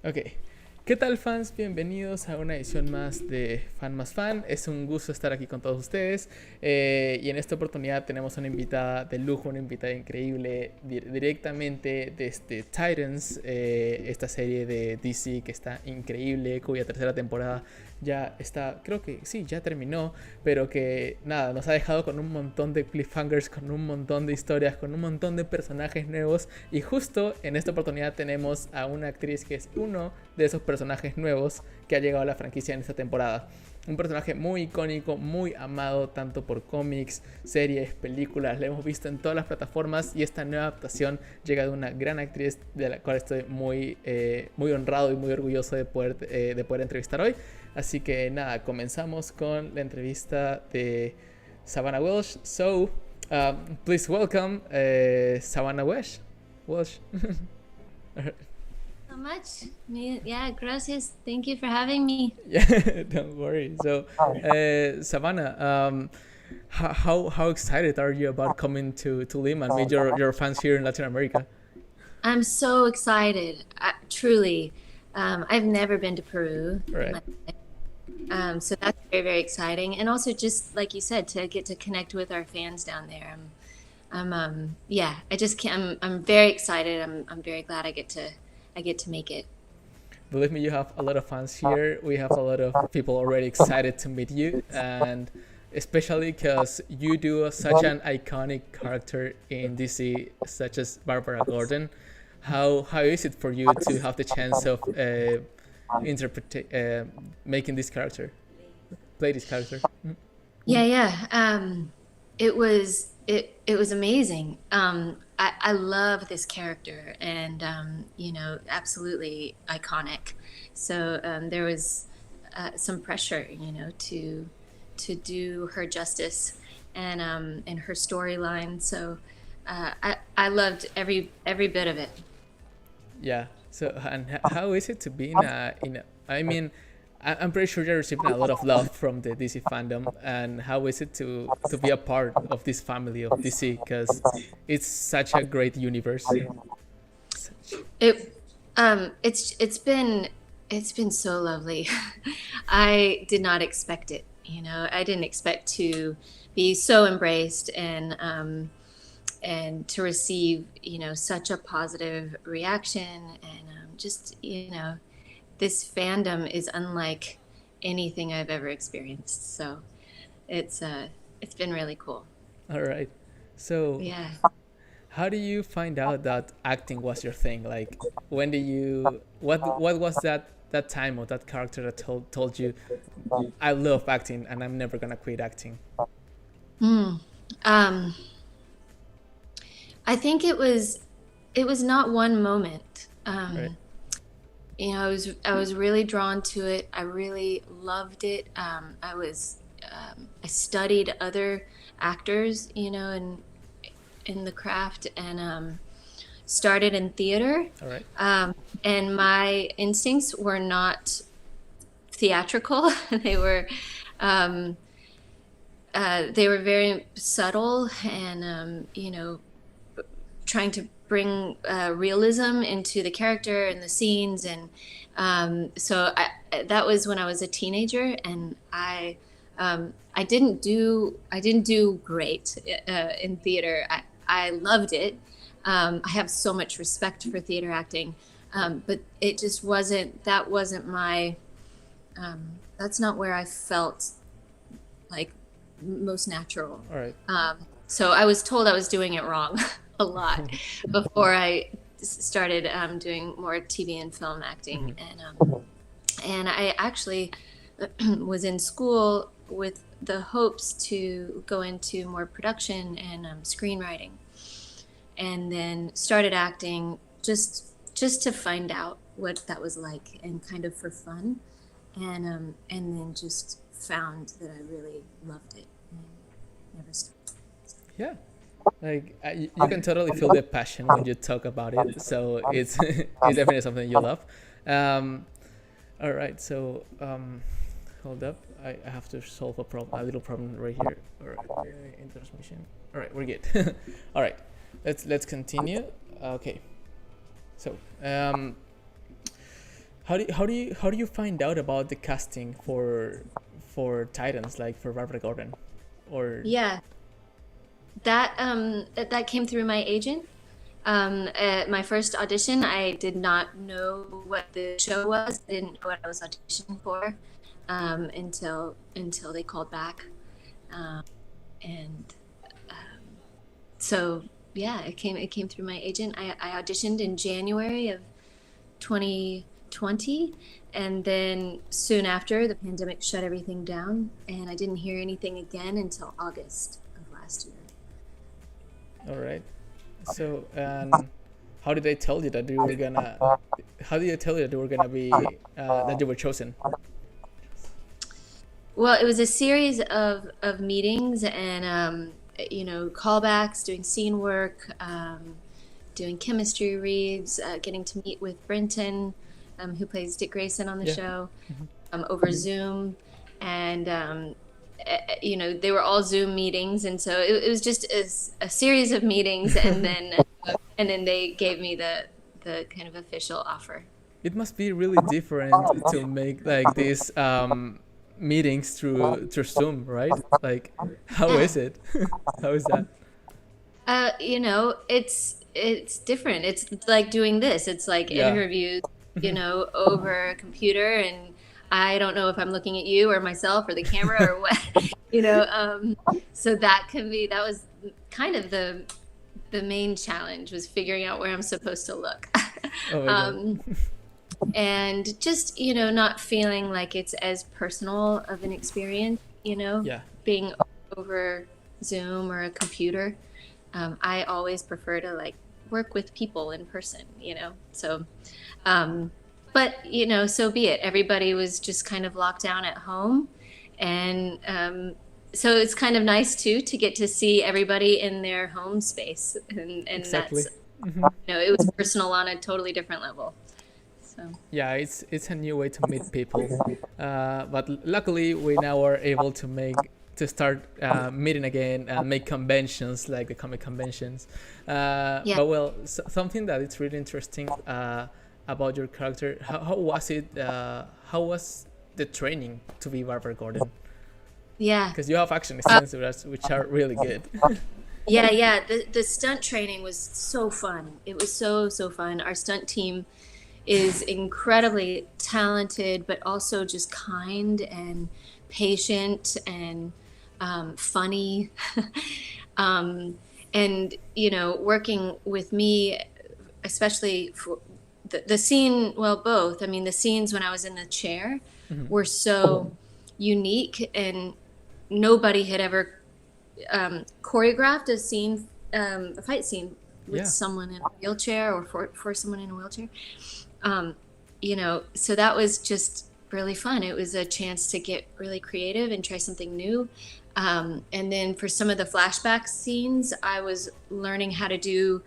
Ok, ¿qué tal fans? Bienvenidos a una edición más de Fan más Fan. Es un gusto estar aquí con todos ustedes y en esta oportunidad tenemos una invitada de lujo, una invitada increíble directamente desde Titans, esta serie de DC que está increíble, cuya tercera temporada ya está, creo que sí, ya terminó, pero que nada, nos ha dejado con un montón de cliffhangers, con un montón de historias, con un montón de personajes nuevos, y justo en esta oportunidad tenemos a una actriz que es uno de esos personajes nuevos que ha llegado a la franquicia en esta temporada. Un personaje muy icónico, muy amado tanto por cómics, series, películas. La hemos visto en todas las plataformas y esta nueva adaptación llega de una gran actriz de la cual estoy muy honrado y muy orgulloso de poder entrevistar hoy. Así que nada, comenzamos con la entrevista de Savannah Welch. So, please welcome Savannah Welch. So much. Yeah, gracias. Thank you for having me. Yeah, don't worry. So, Savannah, how excited are you about coming to Lima and meet your fans here in Latin America? I'm so excited. Truly. I've never been to Peru. Right. So that's very, very exciting. And also just like you said, to get to connect with our fans down there. Yeah, I just can't, I'm very excited. I'm very glad I get to make it. Believe me, you have a lot of fans here. We have a lot of people already excited to meet you, and especially because you do such an iconic character in DC, such as Barbara Gordon. How is it for you to have the chance of making this character, play this character? Yeah. It was amazing. I love this character, and absolutely iconic. So there was some pressure, to do her justice and her storyline. So I loved every bit of it. Yeah. So, and how is it to be I mean, I'm pretty sure you're receiving a lot of love from the DC fandom, and how is it to be a part of this family of DC, because it's such a great universe. It's been so lovely. I did not expect it. I didn't expect to be so embraced and to receive such a positive reaction, and just this fandom is unlike anything I've ever experienced. So it's been really cool. All right. So yeah, how do you find out that acting was your thing? Like, when did you what was that time or that character that told you, I love acting and I'm never gonna quit acting? I think it was not one moment. Right. I was really drawn to it. I really loved it. I studied other actors, in the craft, and started in theater. All right. And my instincts were not theatrical. Um, they were very subtle and, trying to bring realism into the character and the scenes. And that was when I was a teenager, and I didn't do great in theater. I loved it. I have so much respect for theater acting, but it just wasn't my. That's not where I felt like most natural. All right. So I was told I was doing it wrong a lot before I started doing more TV and film acting. And I actually was in school with the hopes to go into more production and screenwriting, and then started acting just to find out what that was like, and kind of for fun, and then just found that I really loved it and never stopped. Yeah. Like you can totally feel the passion when you talk about it. So it's it's definitely something you love. All right. So hold up. I have to solve a little problem right here. All right. Intermission. All right. We're good. All right. Let's continue. Okay. So how do you find out about the casting for Titans, like for Barbara Gordon, or Yeah, that came through my agent. At my first audition, I did not know what the show was. I didn't know what I was auditioning for until they called back, and so yeah, it came through my agent. I auditioned in January of 2020, and then soon after, the pandemic shut everything down, and I didn't hear anything again until August of last year. all right. So how did they tell you that you were gonna? How did they tell you that you were gonna be that you were chosen? Well, it was a series of meetings and callbacks, doing scene work, doing chemistry reads, getting to meet with Brenton, who plays Dick Grayson on the show, over Zoom, and they were all Zoom meetings, and so it was just a series of meetings, and then they gave me the kind of official offer. It must be really different to make like these meetings through Zoom, right? Like, how is it? How is that? It's different. It's like doing this. It's like interviews, over a computer, and I don't know if I'm looking at you or myself or the camera or what, so that was kind of the main challenge, was figuring out where I'm supposed to look. Oh my God. And just, not feeling like it's as personal of an experience, Yeah. being over Zoom or a computer. I always prefer to like work with people in person, so, but, so be it. Everybody was just kind of locked down at home. And so it's kind of nice too to get to see everybody in their home space. And Exactly. that's, it was personal on a totally different level. So. Yeah, it's a new way to meet people, but luckily we now are able to start meeting again and make conventions like the comic conventions. But well, something that it's really interesting about your character. How was it? How was the training to be Barbara Gordon? Yeah, because you have action scenes which are really good. Yeah. The stunt training was so fun. It was so fun. Our stunt team is incredibly talented, but also just kind and patient and funny. And, working with me, especially for the scene, well, both. I mean, the scenes when I was in the chair were so unique, and nobody had ever choreographed a fight scene with someone in a wheelchair, or for someone in a wheelchair. So that was just really fun. It was a chance to get really creative and try something new. And then for some of the flashback scenes, I was learning how to do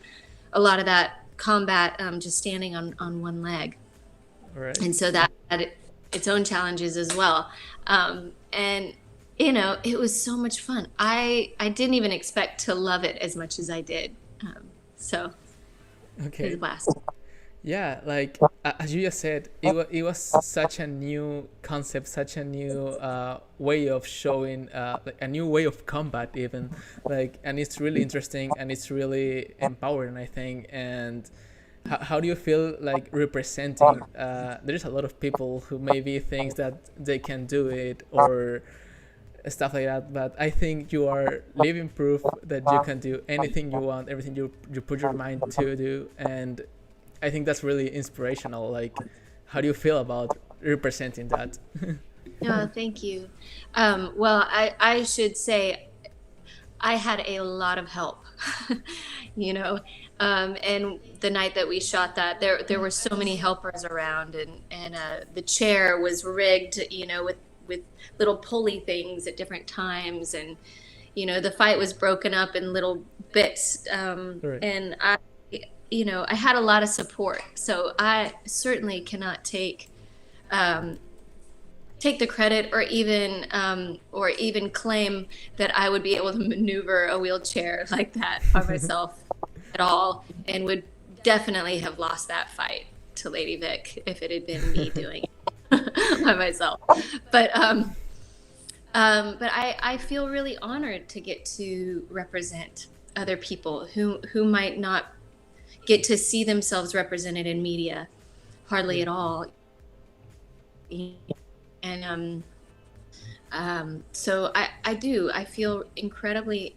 a lot of that combat just standing on one leg. Right. And so that had its own challenges as well. And it was so much fun. I didn't even expect to love it as much as I did. So it was a blast. Yeah, like as you just said, it was such a new concept, such a new way of showing, like a new way of combat even, like, and it's really interesting and it's really empowering, I think. And how do you feel like representing? There's a lot of people who maybe thinks that they can do it or stuff like that, but I think you are living proof that you can do anything you want, everything you put your mind to do. And I think that's really inspirational. Like, how do you feel about representing that? Oh, thank you. Well, I should say I had a lot of help, and the night that we shot that, there were so many helpers around, and the chair was rigged, with little pulley things at different times, and the fight was broken up in little bits, Right. and I had a lot of support, so I certainly cannot take the credit or even claim that I would be able to maneuver a wheelchair like that by myself at all, and would definitely have lost that fight to Lady Vic if it had been me doing it by myself. But I feel really honored to get to represent other people who might not get to see themselves represented in media hardly at all. And so I feel incredibly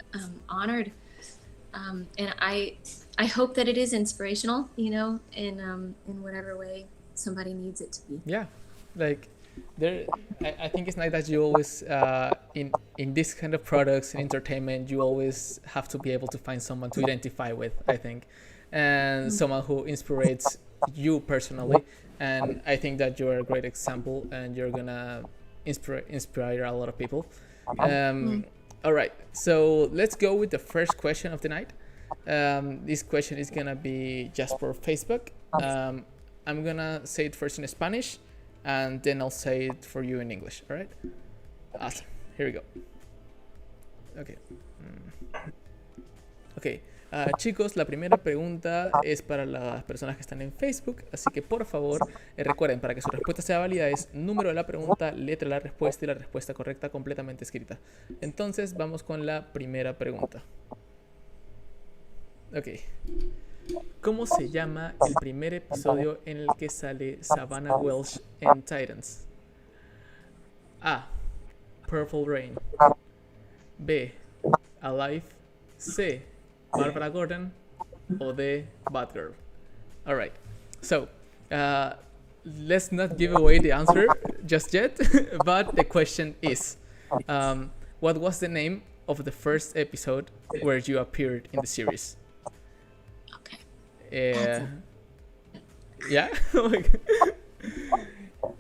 honored, and I hope that it is inspirational, in whatever way somebody needs it to be. Yeah, like I think it's nice that you always in this kind of products and entertainment, you always have to be able to find someone to identify with, I think, and someone who inspires you personally. And I think that you're a great example, and you're gonna inspire a lot of people. All right, so let's go with the first question of the night. This question is gonna be just for Facebook. I'm gonna say it first in Spanish, and then I'll say it for you in English. All right? Awesome. Here we go. Okay. Okay. Chicos, la primera pregunta es para las personas que están en Facebook, así que por favor recuerden, para que su respuesta sea válida es número de la pregunta, letra de la respuesta y la respuesta correcta completamente escrita. Entonces vamos con la primera pregunta. Ok. ¿Cómo se llama el primer episodio en el que sale Savannah Welch en Titans? A. Purple Rain. B. Alive. C. Barbara Gordon, or the Batgirl. All right, so let's not give away the answer just yet, but the question is, what was the name of the first episode where you appeared in the series? Okay. Yeah.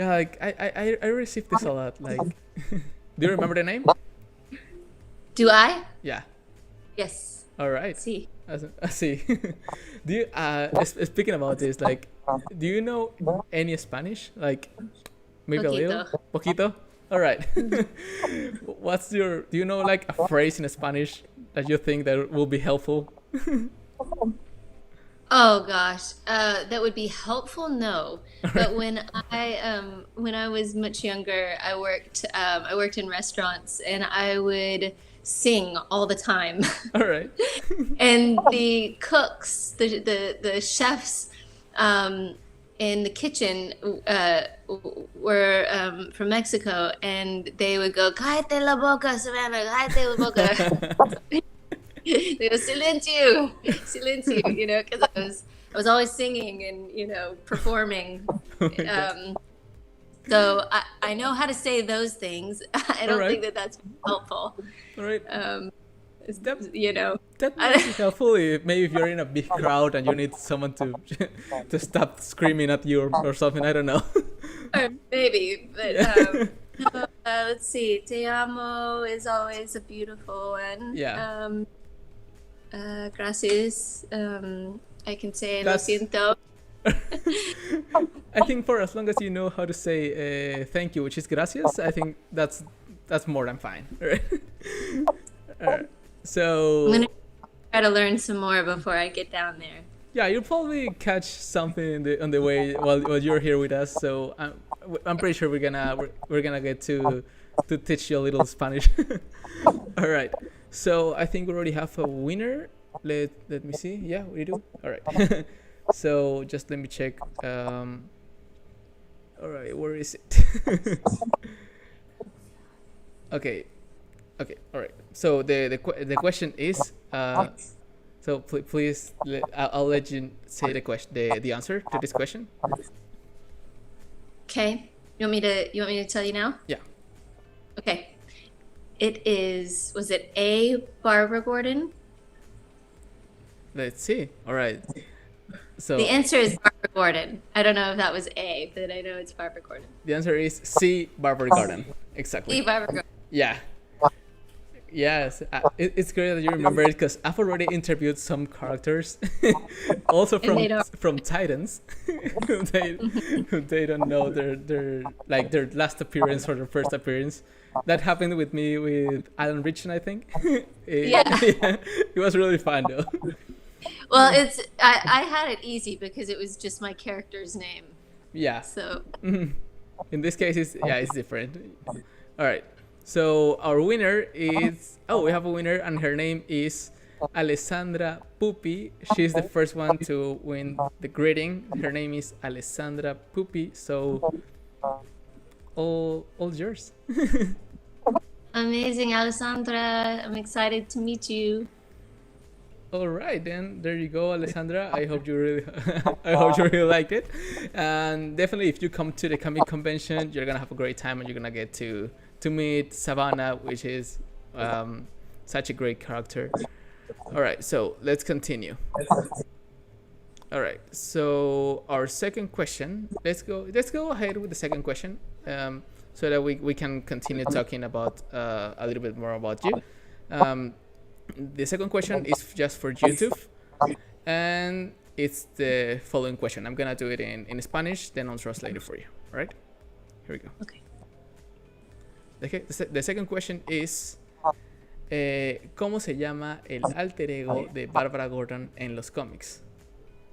Yeah, like I received this a lot. Like, do you remember the name? Do I? Yeah. Yes. All right. See. I see. Do you speaking about this, like, do you know any Spanish? Like, maybe Poquito. a little? Poquito? All right. Do you know like a phrase in Spanish that you think that will be helpful? Oh gosh, that would be helpful. No, but when I was much younger, I worked in restaurants, and I would sing all the time. All right. And the cooks, the chefs in the kitchen were from Mexico, and they would go, "Cállate la boca, Savannah, cállate la boca." They go, "Silencio, silencio," because I was always singing and performing. So I know how to say those things. I don't think that that's helpful. All right. That might be helpful maybe if you're in a big crowd and you need someone to stop screaming at you or something. I don't know. Or maybe, but let's see. Te amo is always a beautiful one. Yeah. Gracias. I can say lo That's- siento. I think for as long as you know how to say thank you, which is gracias, I think that's more than fine. Alright. Alright. I'm So gonna try to learn some more before I get down there. yeah, you'll probably catch something on the way while you're here with us. So I'm pretty sure we're gonna get to teach you a little Spanish. All right. So I think we already have a winner. Let me see. Yeah, we do. All right. So just let me check. All right, where is it? Okay. Okay. All right. So the question is. So please, I'll let you say the answer to this question. Okay. You want me to tell you now? Yeah. Okay. Was it A, Barbara Gordon? Let's see. All right. So The answer is Barbara Gordon. I don't know if that was A, but I know it's Barbara Gordon. the answer is C, Barbara Gordon. C, Exactly. Barbara Gordon. Yeah. Yes, it's great that you remember it because I've already interviewed some characters, also And they don't- from Titans, who they don't know their last appearance or their first appearance. That happened with me with Alan Richardson, I think. Yeah. It was really fun though. Well, I had it easy because it was just my character's name. Yeah. So In this case, it's different. All right. So our winner is we have a winner and her name is Alessandra Pupi. She's the first one to win the greeting. Her name is Alessandra Pupi. So all yours. amazing, Alessandra. I'm excited to meet you. All right, then there you go, Alessandra. I hope you really liked it, and definitely if you come to the comic convention, you're gonna have a great time and you're gonna get to meet Savannah, which is such a great character. All right, so let's continue. All right, so our second question. Let's go ahead with the second question, so that we can continue talking about a little bit more about you. The second question is just for YouTube, and it's the following question. I'm gonna do it in Spanish, then I'll translate it for you. All right, here we go. Okay. Okay, the second question is ¿cómo se llama el alter ego de Barbara Gordon en los cómics?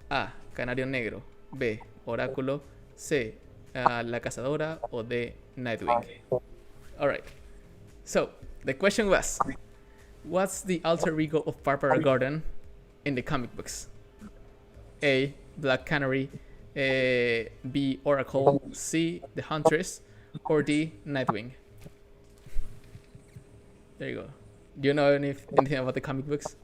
A. Canario Negro. B. Oráculo. C. La Cazadora. O D. Nightwing. Alright. So, the question was, what's the alter ego of Barbara Gordon in the comic books? A. Black Canary. B. Oracle. C. The Huntress. Or D. Nightwing. There you go. Do you know anything about the comic books?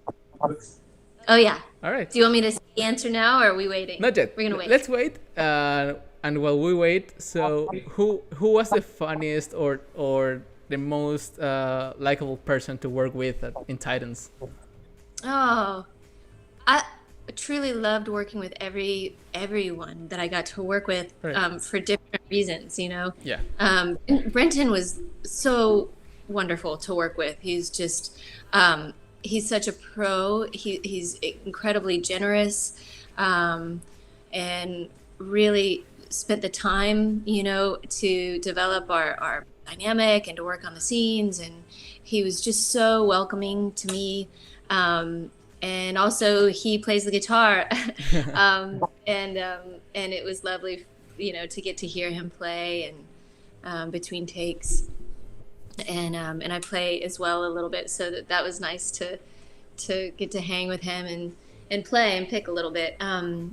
Oh yeah. All right. Do you want me to say the answer now, or are we waiting? Not yet. We're gonna wait. Let's wait. And while we wait, so who was the funniest or the most likable person to work with in Titans? Oh, I truly loved working with everyone that I got to work with, Right. for different reasons. You know. Yeah. Brenton was so wonderful to work with. He's just he's such a pro. He's incredibly generous, and really spent the time, you know, to develop our dynamic and to work on the scenes. And he was just so welcoming to me. And also he plays the guitar, and it was lovely, you know, to get to hear him play and between takes. And I play as well a little bit, so that was nice to get to hang with him and play and pick a little bit. Anna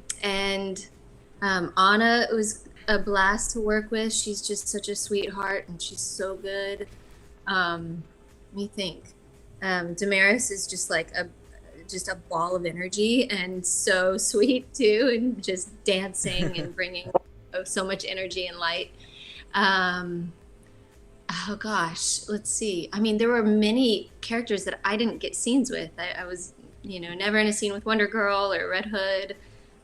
was a blast to work with. She's just such a sweetheart, and she's so good. Let me think. Damaris is just like a ball of energy, and so sweet too, and just dancing and bringing so much energy and light. Oh gosh, let's see. I mean, there were many characters that I didn't get scenes with. I was, you know, never in a scene with Wonder Girl or Red Hood.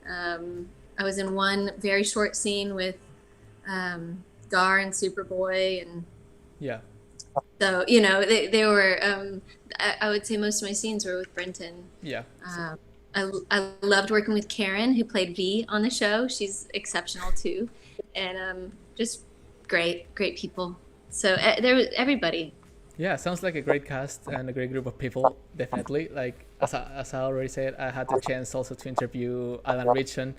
I was in one very short scene with Gar and Superboy, and Yeah. so, you know, they were. I would say most of my scenes were with Brenton. Yeah. I loved working with Karen, who played V on the show. She's exceptional too, and just great people. So there was everybody. Yeah, sounds like a great cast and a great group of people. Definitely. Like as I already said, I had the chance also to interview Alan Ritchson.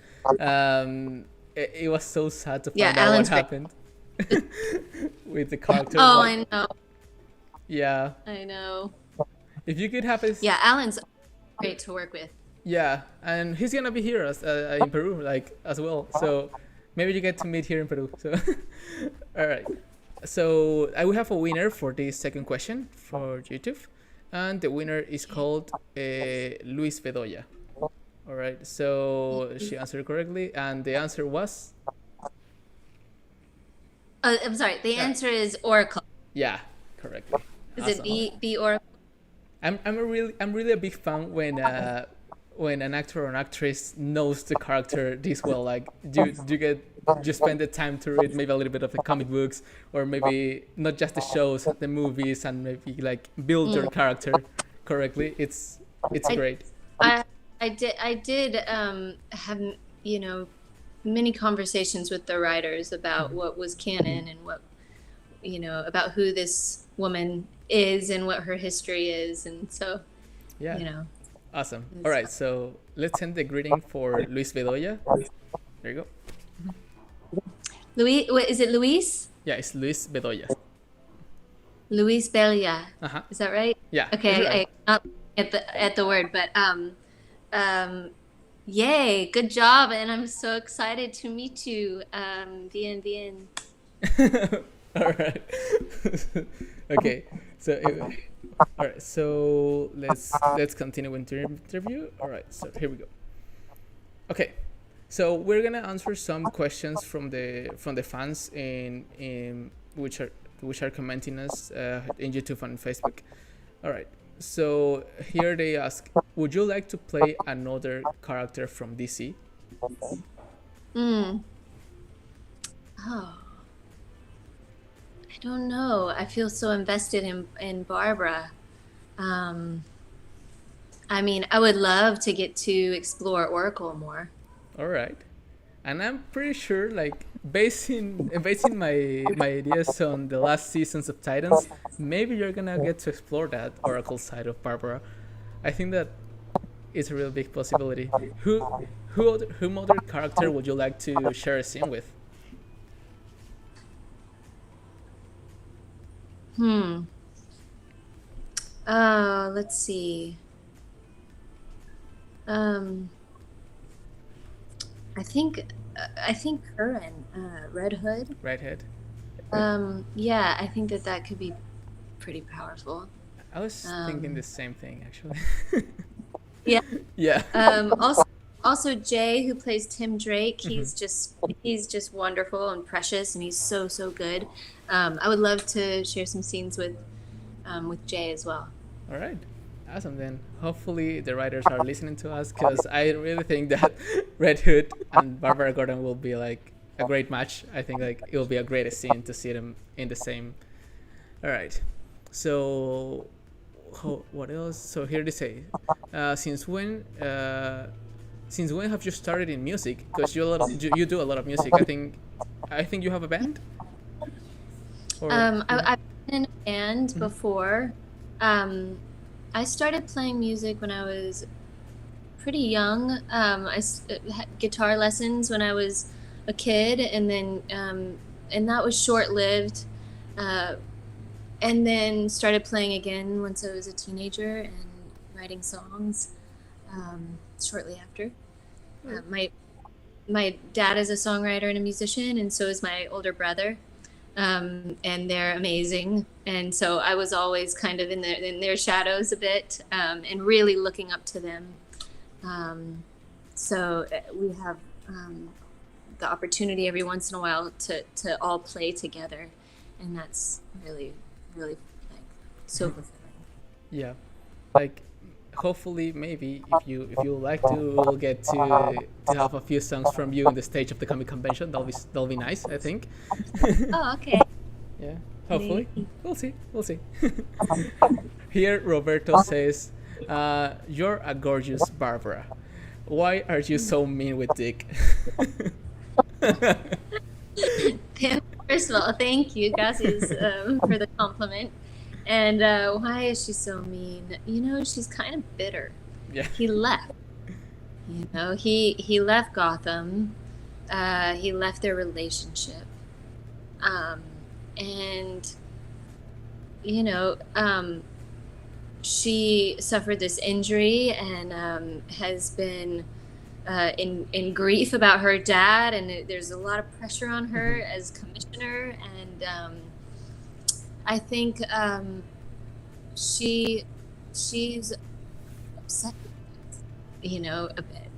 It was so sad to find out Alan's what happened with the character. Oh, I know. Yeah. I know. If you could have his. Yeah, Alan's great to work with. Yeah, and he's gonna be here in Peru, like as well. So maybe you get to meet here in Peru. So, all right. So I will have a winner for this second question for YouTube, and the winner is called Luis Bedoya. All right. So she answered correctly, and the answer was. I'm sorry. The answer is Oracle. Yeah, correctly. Is Awesome. it B Oracle? I'm really a big fan when an actor or an actress knows the character this well. Like you spend the time to read maybe a little bit of the comic books, or maybe not just the shows, the movies, and maybe like build your character correctly. It's great. I did have many conversations with the writers about what was canon and what about who this woman is and what her history is, and so Awesome. All right, so let's send the greeting for Luis Bedoya. There you go. Luis, is it Luis? Yeah, it's Luis Bedoya. Luis Belia. Uh-huh. Is that right? Yeah. Okay, Right. I'm not at the word, but yay, good job, and I'm so excited to meet you. Bien. All right. Okay. So all right. So let's continue with the interview. All right. So here we go. Okay. So we're gonna answer some questions from the fans in which are commenting us in YouTube and Facebook. All right. So here they ask, would you like to play another character from DC? Oh, I don't know. I feel so invested in Barbara. I mean, I would love to get to explore Oracle more. All right. And I'm pretty sure, like, basing my ideas on the last seasons of Titans, maybe you're gonna get to explore that Oracle side of Barbara. I think that is a real big possibility. Whom other character would you like to share a scene with? Let's see. I think Curran, Red Hood. Red Hood. Yeah, I think that could be pretty powerful. I was thinking the same thing, actually. Yeah. Yeah. Also Jay, who plays Tim Drake, he's just wonderful and precious, and he's so good. I would love to share some scenes with Jay as well. All right. Awesome, then. Hopefully the writers are listening to us, because I really think that Red Hood and Barbara Gordon will be like a great match. I think like it will be a great scene to see them in the same. All right. So what else? So here they say, since when have you started in music? Because you do a lot of music. I think you have a band. Or, I've been in a band before. I started playing music when I was pretty young. I had guitar lessons when I was a kid, and then and that was short-lived. And then started playing again once I was a teenager and writing songs shortly after. My dad is a songwriter and a musician, and so is my older brother. And they're amazing, and so I was always kind of in their shadows a bit, and really looking up to them. So we have the opportunity every once in a while to all play together, and that's really like so fulfilling. Yeah, like hopefully maybe if you like to, we'll get to have a few songs from you on the stage of the comic convention. That'll be nice, I think. Oh, okay. Yeah, hopefully. We'll see. Here Roberto says, you're a gorgeous Barbara. why are you so mean with Dick? First of all, thank you, Gracias, for the compliment. And why is she so mean? You know, she's kind of bitter. Yeah. He left. You know, he left Gotham. He left their relationship. And you know, she suffered this injury and has been in grief about her dad, and there's a lot of pressure on her as commissioner. And I think she's upset, you know, a bit,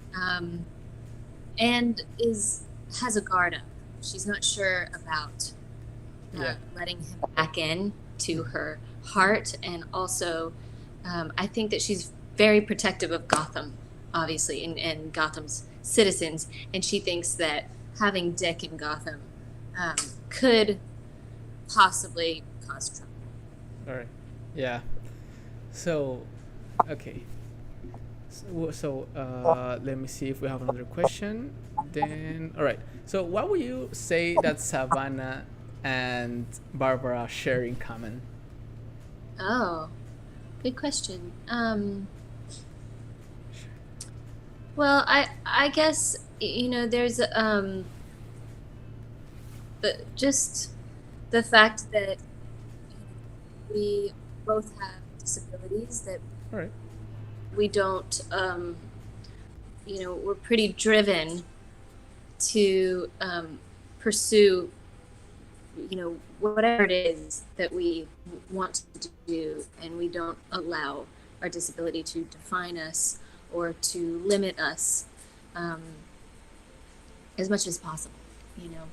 and has a guard up. She's not sure about letting him back in to her heart, and also I think that she's very protective of Gotham, obviously, and Gotham's citizens, and she thinks that having Dick in Gotham could possibly cause trouble. All right. Yeah. So, okay. So let me see if we have another question. Then, all right. So, what would you say that Savannah and Barbara share in common? Oh, good question. Well, I guess, you know, there's just the fact that we both have disabilities that All right. we don't, you know, we're pretty driven to pursue, you know, whatever it is that we want to do, and we don't allow our disability to define us or to limit us as much as possible, you know.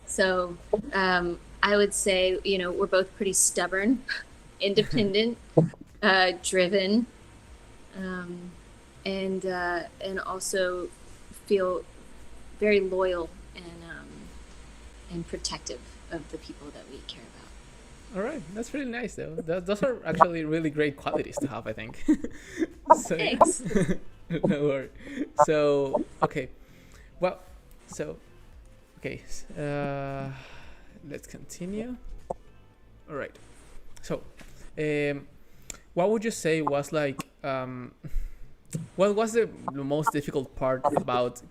So I would say, you know, we're both pretty stubborn, independent, driven, and also feel very loyal and protective of the people that we care about. All right. That's really nice, though. Those are actually really great qualities to have, I think. So, Thanks. no worries. So, okay. Well, so, okay. Let's continue. All right. So, what would you say was like, what was the most difficult part about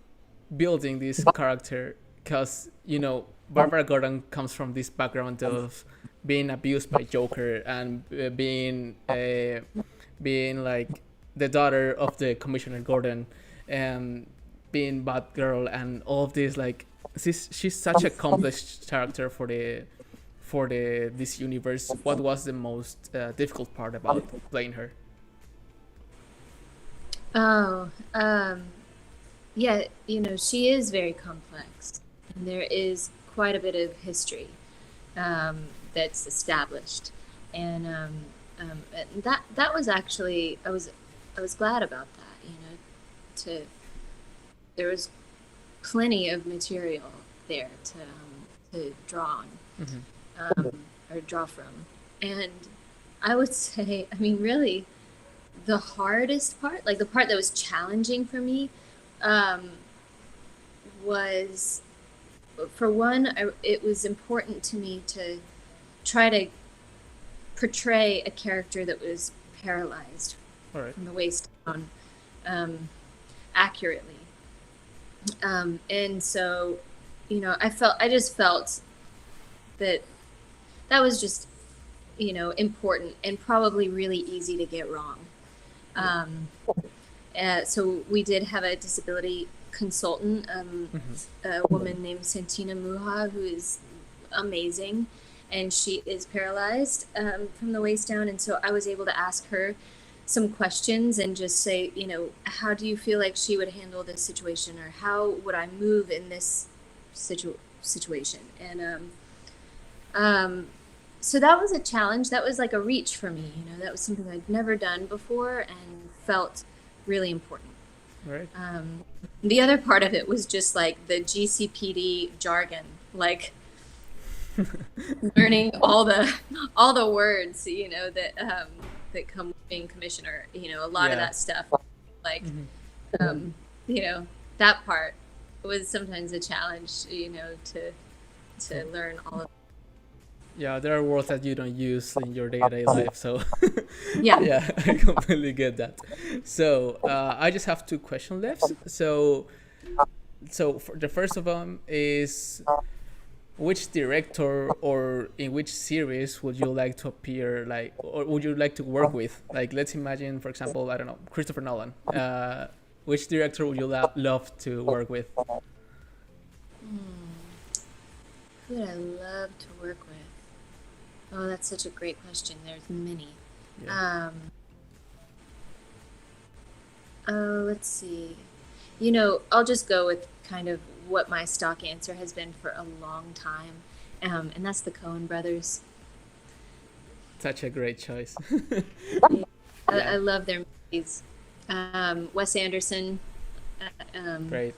building this character? Because, you know, Barbara Gordon comes from this background of being abused by Joker and being like the daughter of the Commissioner Gordon, and being Batgirl, and all of this. Like, she's such a accomplished character for this universe. What was the most difficult part about playing her? Oh, yeah, you know, she is very complex, and there is quite a bit of history that's established, and that was actually I was glad about that. You know, there was plenty of material there to draw on, or draw from, and I would say, I mean, really, the hardest part, like the part that was challenging for me, was, for one, it was important to me to try to portray a character that was paralyzed from the waist down accurately. And so, you know, I just felt that was just, you know, important and probably really easy to get wrong. So we did have a disability consultant, a woman named Santina Muha, who is amazing, and she is paralyzed from the waist down. And so I was able to ask her some questions and just say, you know, how do you feel like she would handle this situation, or how would I move in this situation? And so that was a challenge. That was like a reach for me. You know, that was something I'd never done before and felt really important. Right. The other part of it was just like the GCPD jargon, like learning all the words, you know, that come with being commissioner. You know, a lot of that stuff, like that part was sometimes a challenge, to learn all of. Yeah, there are words that you don't use in your day-to-day life, so Yeah. yeah, I completely get that. So I just have two questions left. So for the first of them is, which director or in which series would you like to appear, like, or would you like to work with? Like, let's imagine, for example, I don't know, Christopher Nolan. Which director would you love to work with? Who would I love to work with? Oh, that's such a great question. There's many. Yeah. Let's see. I'll just go with kind of what my stock answer has been for a long time, and that's the Coen Brothers. Such a great choice. I love their movies. Wes Anderson, Great.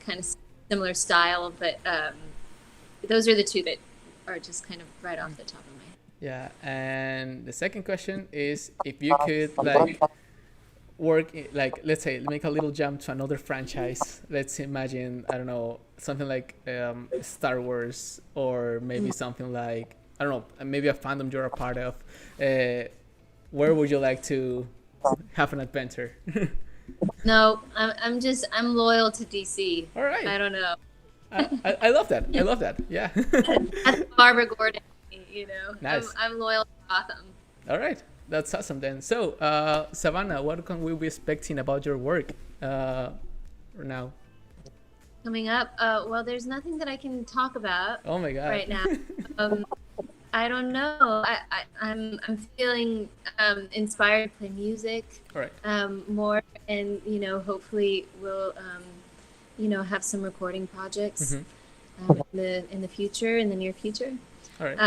kind of similar style, but those are the two that are just kind of right off the top of my head. Yeah, and the second question is, if you could like work like, let's say, make a little jump to another franchise. Let's imagine, I don't know, something like Star Wars, or maybe something like, I don't know, maybe a fandom you're a part of. Where would you like to have an adventure? No, I'm loyal to DC. All right. I don't know. I love that. I love that. Yeah. That's Barbara Gordon. Nice. I'm loyal to Gotham. All right. That's awesome then. So, Savannah, what can we be expecting about your work now? Coming up, well, there's nothing that I can talk about Oh my God. right now. I don't know. I'm feeling inspired to play music All right. more, and hopefully we'll have some recording projects in the future, in the near future. All right.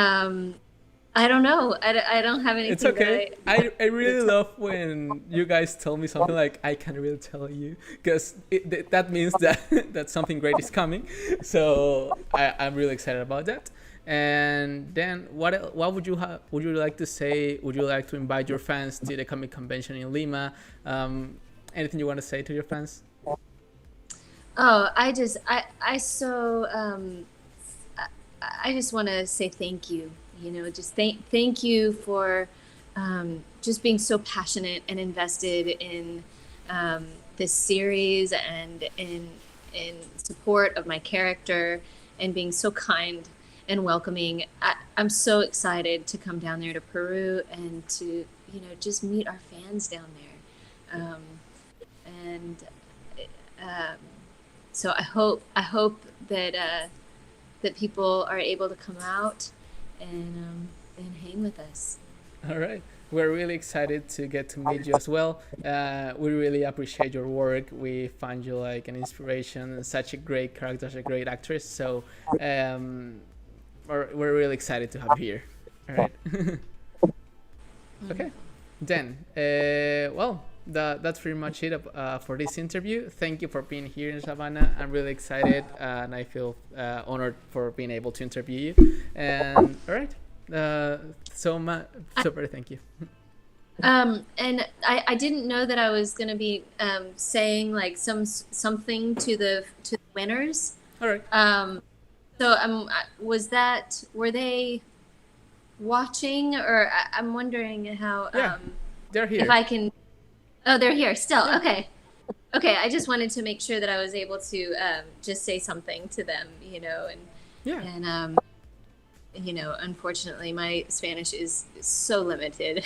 I don't know. I don't have anything. It's okay. I really love when you guys tell me something like, I can't really tell you, because that means that something great is coming. So I'm really excited about that. And then what would you like to say? Would you like to invite your fans to the comic convention in Lima? Anything you want to say to your fans? Oh, I just want to say thank you. Just thank you for just being so passionate and invested in this series, and in support of my character, and being so kind and welcoming. I'm so excited to come down there to Peru and to just meet our fans down there, so I hope that people are able to come out and hang with us. All right. We're really excited to get to meet you as well. We really appreciate your work. We find you like an inspiration and such a great character, such a great actress. So we're really excited to have you here. All right. Okay. Then, well, that's pretty much it for this interview. Thank you for being here in Savannah. I'm really excited, and I feel honored for being able to interview you. And all right. Super, thank you. And I didn't know that I was going to be saying like something to the winners. All right. So were they watching, or I'm wondering how? Yeah, they're here. If I can. Oh, they're here still. Yeah. Okay. I just wanted to make sure that I was able to just say something to them, and yeah. And unfortunately, my Spanish is so limited.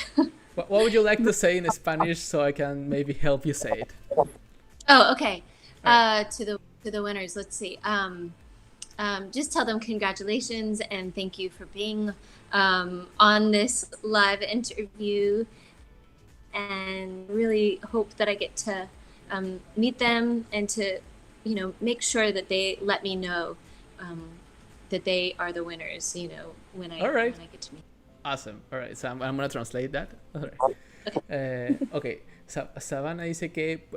What would you like to say in Spanish so I can maybe help you say it? Oh, okay. Right. To the winners, let's see. Just tell them congratulations and thank you for being on this live interview, and really hope that I get to meet them, and to make sure that they let me know that they are the winners, when I All right. when I get to meet. Awesome. All right. So I'm going to translate that. All right. Ok, Savannah dice que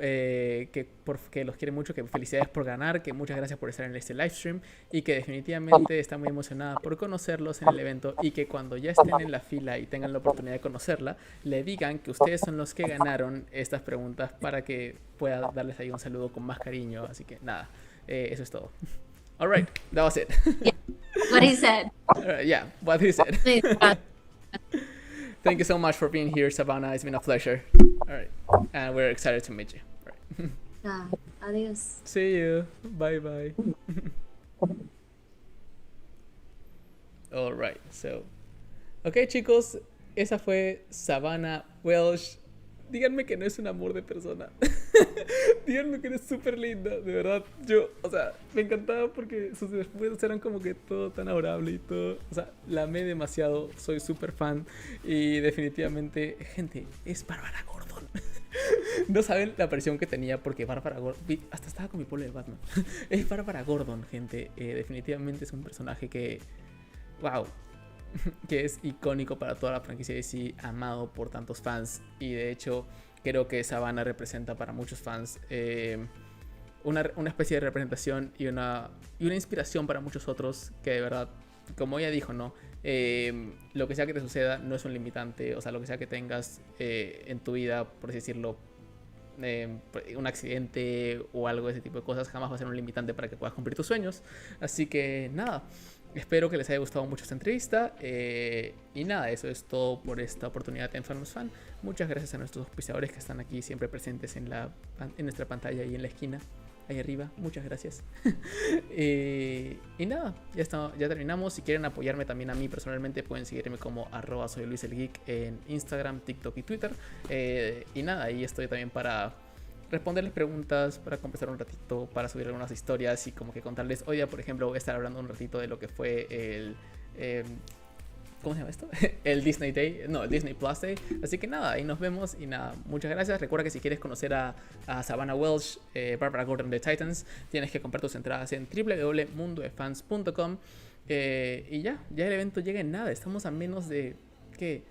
los quiere mucho, que felicidades por ganar, que muchas gracias por estar en este live stream y que definitivamente está muy emocionada por conocerlos en el evento y que cuando ya estén en la fila y tengan la oportunidad de conocerla, le digan que ustedes son los que ganaron estas preguntas para que pueda darles ahí un saludo con más cariño. Así que nada, eso es todo. Alright, that was it. Yeah, what he said. Yeah, what he said. Thank you so much for being here, Savannah. It's been a pleasure. All right. And we're excited to meet you. All right. Adios. See you. Bye bye. All right. So, ok, chicos. Esa fue Savannah Welch. Díganme que no es un amor de persona. Díganme que es súper linda, de verdad. Yo, o sea, me encantaba porque sus respuestas eran como que todo tan adorable y todo. O sea, la amé demasiado. Soy súper fan. Y definitivamente, gente, es Bárbara Gordon. No saben la aparición que tenía porque Bárbara Gordon. Hasta estaba con mi polo de Batman. Es Bárbara Gordon, gente. Definitivamente es un personaje que. ¡Wow! Que es icónico para toda la franquicia de DC, amado por tantos fans. Y de hecho, creo que Savannah representa para muchos fans una especie de representación y una inspiración para muchos otros. Que de verdad, como ella dijo, ¿no? Lo que sea que te suceda no es un limitante. O sea, lo que sea que tengas en tu vida, por así decirlo, un accidente o algo de ese tipo de cosas, jamás va a ser un limitante para que puedas cumplir tus sueños. Así que nada, espero que les haya gustado mucho esta entrevista. Y nada, eso es todo por esta oportunidad en Fan Más Fan. Muchas gracias a nuestros auspiciadores que están aquí siempre presentes en nuestra pantalla y en la esquina, ahí arriba. Muchas gracias. Y nada, ya terminamos. Si quieren apoyarme también a mí personalmente, pueden seguirme como @soyluiselgeek en Instagram, TikTok y Twitter. Y nada, ahí estoy también para responderles preguntas, para conversar un ratito, para subir algunas historias y como que contarles. Hoy día, por ejemplo, voy a estar hablando un ratito de lo que fue el ¿cómo se llama esto? El Disney Day, no, el Disney Plus Day. Así que nada, ahí nos vemos y nada, muchas gracias. Recuerda que si quieres conocer a Savannah Welch, Bárbara Gordon de Titans, tienes que comprar tus entradas en www.mundodefans.com. Y ya el evento llega en nada. Estamos a menos de, ¿qué?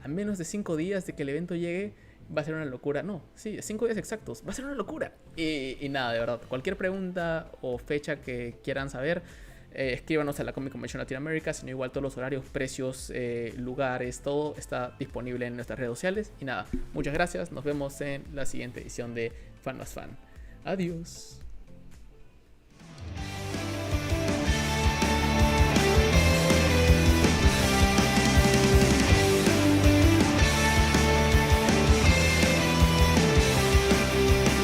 A menos de 5 días de que el evento llegue. Va a ser una locura. No, sí, 5 días exactos. Va a ser una locura. Y nada, de verdad, cualquier pregunta o fecha que quieran saber, escríbanos a la Comic Convention Latinoamérica. Sino igual todos los horarios, precios, lugares, todo está disponible en nuestras redes sociales. Y nada, muchas gracias. Nos vemos en la siguiente edición de Fan Más Fan. Adiós.